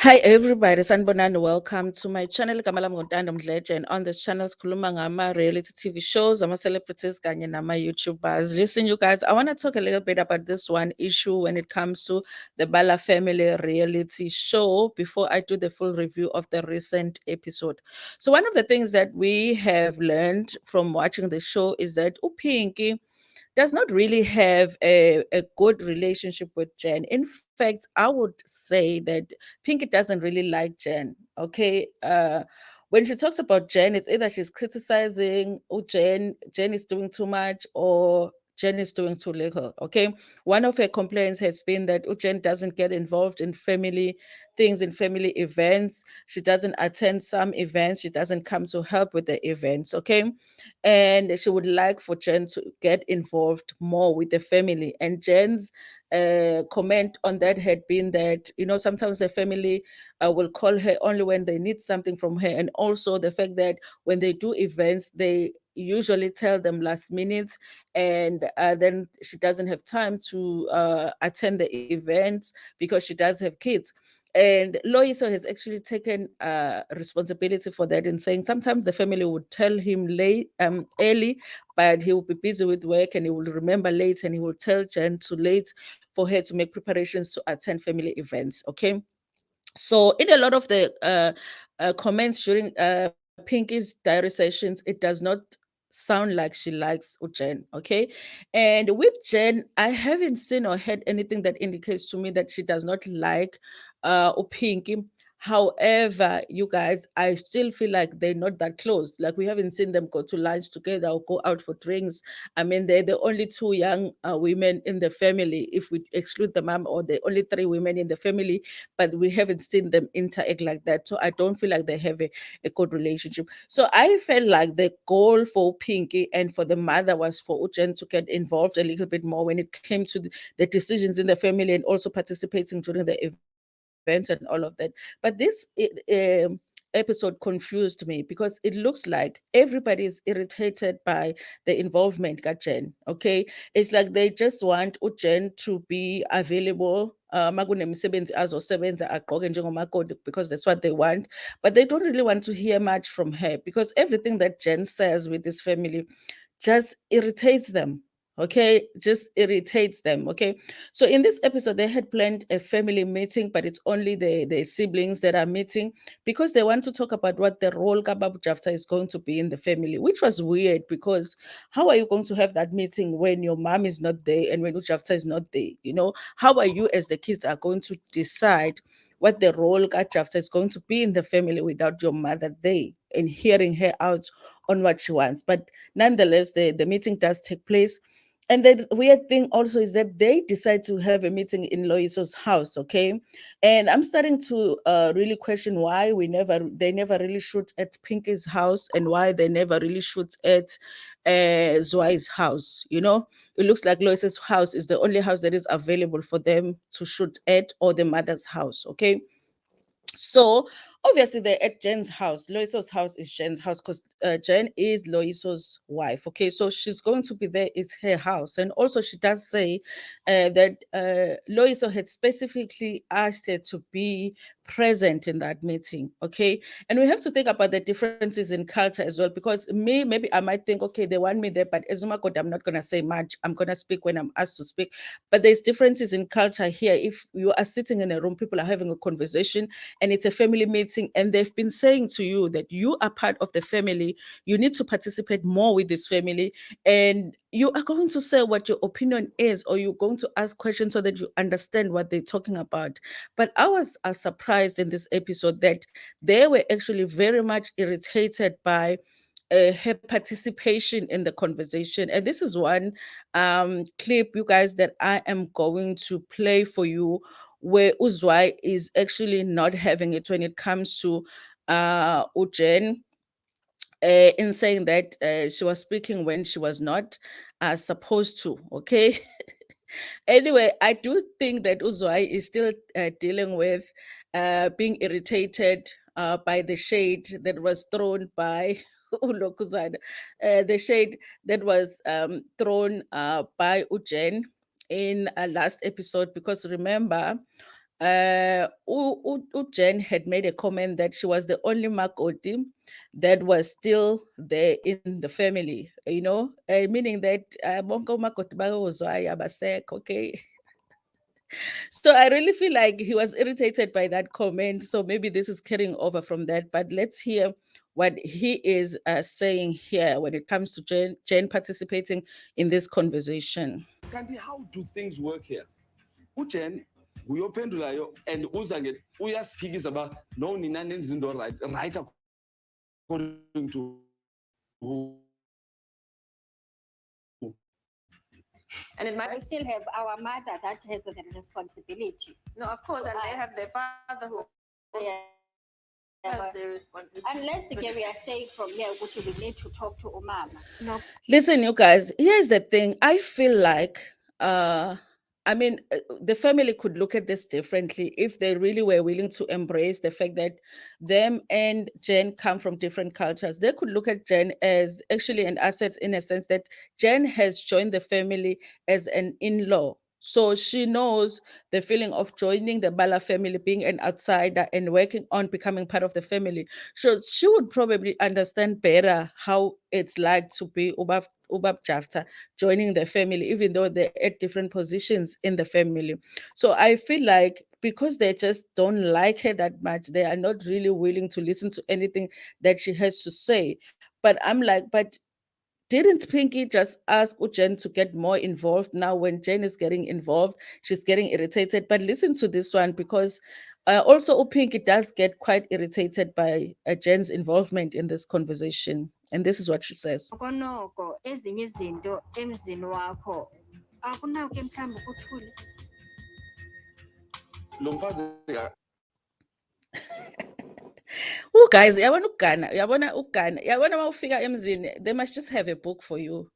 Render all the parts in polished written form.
Hi everybody, sanibonani, welcome to my channel. Igama lami Ntando Mdletshe, and on this channel sikhuluma ngama-reality TV shows, ama-celebrities kanye nama-YouTubers. Listen, you guys, I want to talk a little bit about this one issue when it comes to the Bala family reality show before I do the full review of the recent episode. So one of the things that we have learned from watching the show is that Pinky does not really have a good relationship with Jen. In fact, I would say that Pinky doesn't really like Jen. Okay. When she talks about Jen, it's either she's criticizing, oh, Jen is doing too much, or Jen is doing too little. Okay. One of her complaints has been that Jen doesn't get involved in family things, in family events. She doesn't attend some events. She doesn't come to help with the events. Okay. And she would like for Jen to get involved more with the family. And Jen's comment on that had been that, sometimes the family will call her only when they need something from her. And also the fact that when they do events, they usually tell them last minute, and then she doesn't have time to attend the events because she does have kids. And Loiso has actually taken responsibility for that in saying sometimes the family would tell him early, but he will be busy with work and he will remember late, and he will tell Jen to late for her to make preparations to attend family events. Okay. So in a lot of the comments during Pinky's diary sessions, it does not sound like she likes Jen. Okay. And with Jen, I haven't seen or heard anything that indicates to me that she does not like Pinky. However, you guys, I still feel like they're not that close. Like, we haven't seen them go to lunch together or go out for drinks. I mean, they're the only two young women in the family, if we exclude the mom, or the only three women in the family, but we haven't seen them interact like that. So I don't feel like they have a good relationship. So I felt like the goal for Pinky and for the mother was for Uchen to get involved a little bit more when it came to the decisions in the family, and also participating during the events and all of that. But this episode confused me because it looks like everybody is irritated by the involvement Jen. Okay. It's like they just want Ujen to be available makunemisebenzi azosebenza agqoke njengomakoti, because that's what they want. But they don't really want to hear much from her, because everything that Jen says with this family just irritates them. Okay, just irritates them. Okay, so in this episode, they had planned a family meeting, but it's only the siblings that are meeting, because they want to talk about what the role Kababu Jafta is going to be in the family, which was weird, because how are you going to have that meeting when your mom is not there and when Jafta is not there? How are you as the kids are going to decide what the role Jafta is going to be in the family without your mother there and hearing her out on what she wants? But nonetheless, the meeting does take place. And the weird thing also is that they decide to have a meeting in Loiso's house. Okay. And I'm starting to really question why they never really shoot at Pinky's house, and why they never really shoot at Zwai's house. It looks like Lois's house is the only house that is available for them to shoot at, or the mother's house. Okay. So obviously they're at Jen's house. Loiso's house is Jen's house, because Jen is Loiso's wife. Okay, so she's going to be there. It's her house. And also she does say that Loiso had specifically asked her to be present in that meeting. Okay, and we have to think about the differences in culture as well, because maybe I might think, okay, they want me there, but as God, I'm not going to say much. I'm going to speak when I'm asked to speak. But there's differences in culture here. If you are sitting in a room, people are having a conversation, and it's a family meeting, and they've been saying to you that you are part of the family, you need to participate more with this family, and you are going to say what your opinion is, or you're going to ask questions so that you understand what they're talking about. But I was surprised in this episode that they were actually very much irritated by her participation in the conversation. And this is one clip, you guys, that I am going to play for you, where Uzwai is actually not having it when it comes to Ujen, in saying that she was speaking when she was not supposed to. Okay. Anyway, I do think that Uzwai is still dealing with being irritated by the shade that was thrown by Ulokuzana, the shade that was thrown by Ujen in last episode. Because remember, Jen had made a comment that she was the only Makoti that was still there in the family, meaning that bonke umakoti bakozwayo abasekho, okay. So I really feel like he was irritated by that comment. So maybe this is carrying over from that. But let's hear what he is saying here when it comes to Jane participating in this conversation. Kanti, how do things work here? UJane uyophendulayo and uzange uyaspikisa about no nina nenza into right according to and it might we still have our mother that has the responsibility. No, of course, and they have their father who has the responsibility. Unless again we are saying from here, which we need to talk to Umama. No. Listen, you guys, here's the thing. I feel like the family could look at this differently if they really were willing to embrace the fact that them and Jen come from different cultures. They could look at Jen as actually an asset in a sense that Jen has joined the family as an in-law. So she knows the feeling of joining the Bala family, being an outsider and working on becoming part of the family. So she would probably understand better how it's like to be Ubab Jafta joining the family, even though they're at different positions in the family. So I feel like because they just don't like her that much, they are not really willing to listen to anything that she has to say. But I'm like, but didn't Pinky just ask Jen to get more involved? Now, when Jen is getting involved, she's getting irritated. But listen to this one because also Pinky does get quite irritated by Jen's involvement in this conversation. And this is what she says. Oh, guys, yabona mawufika emzini, they must just have a book for you,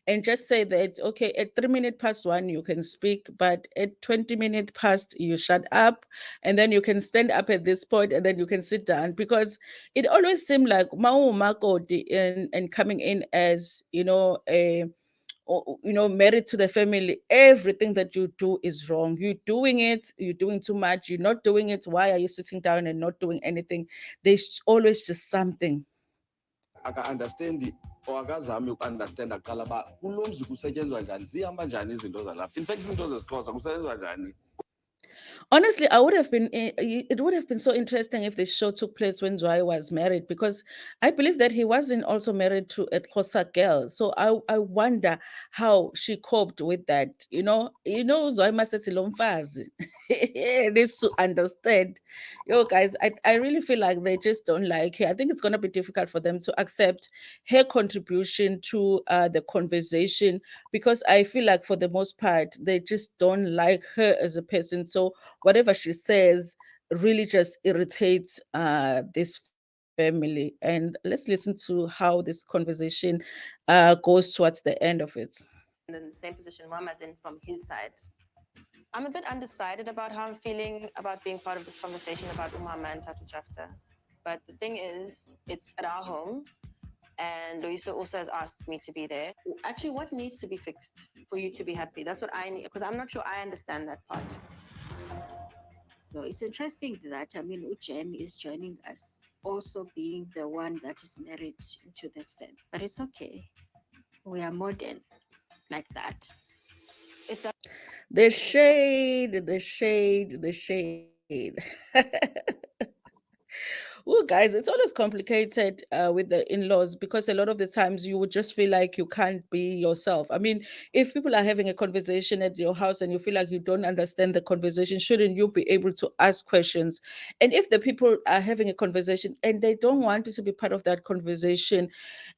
and just say that, okay, at 3 minutes past 1, you can speak, but at 20 minutes past, you shut up, and then you can stand up at this point, and then you can sit down, because it always seemed like Mau Makoti and coming in as, married to the family, everything that you do is wrong. You're doing too much, you're not doing it. Why are you sitting down and not doing anything? There's always just something. aka-understandi or akazami uku-understanda kuqala uba kulo mzi kusetyenzwa njani, zihamba njani izinto zalapha. In fact, izinto zesixhosa kusetyenzwa njani. Honestly, it would have been so interesting if this show took place when Zwai was married, because I believe that he wasn't also married to a Xhosa girl. So I wonder how she coped with that. Zwai must say Lomfazi needs to understand. Guys, I really feel like they just don't like her. I think it's gonna be difficult for them to accept her contribution to the conversation, because I feel like for the most part they just don't like her as a person. So whatever she says really just irritates this family. And let's listen to how this conversation goes towards the end of it. And then the same position Mama's in from his side. I'm a bit undecided about how I'm feeling about being part of this conversation about Umama and Tatu Jafta. But the thing is, it's at our home, and Loisa also has asked me to be there. Actually, what needs to be fixed for you to be happy? That's what I need, because I'm not sure I understand that part. No, it's interesting that Jen is joining us, also being the one that is married to this family. But it's okay. We are modern like that. The shade, the shade, the shade. Oh, guys, it's always complicated with the in-laws, because a lot of the times you would just feel like you can't be yourself. I mean, if people are having a conversation at your house and you feel like you don't understand the conversation, shouldn't you be able to ask questions? And if the people are having a conversation and they don't want you to be part of that conversation,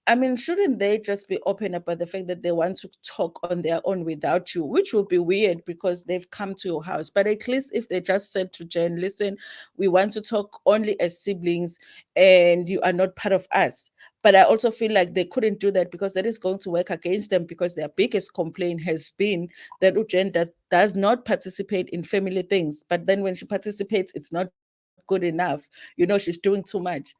I mean, shouldn't they just be open about the fact that they want to talk on their own without you, which would be weird because they've come to your house. But at least if they just said to Jen, listen, we want to talk only as siblings and you are not part of us. But I also feel like they couldn't do that because that is going to work against them, because their biggest complaint has been that Jen does not participate in family things. But then when she participates, it's not good enough. She's doing too much.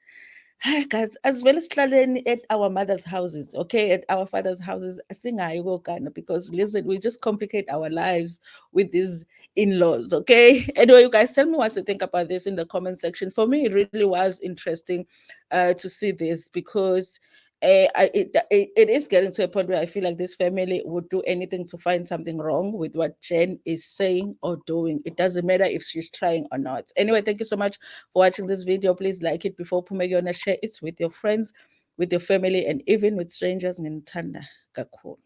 Hi guys, as well as at our mother's houses, okay, at our father's houses, singayi kokana, because listen, we just complicate our lives with these in-laws, okay? Anyway, you guys tell me what you think about this in the comment section. For me, it really was interesting to see this because it is getting to a point where I feel like this family would do anything to find something wrong with what Jen is saying or doing. It doesn't matter if she's trying or not. Anyway, thank you so much for watching this video. Please like it before Pumegona, share it with your friends, with your family, and even with strangers. Ntanda kakhulu.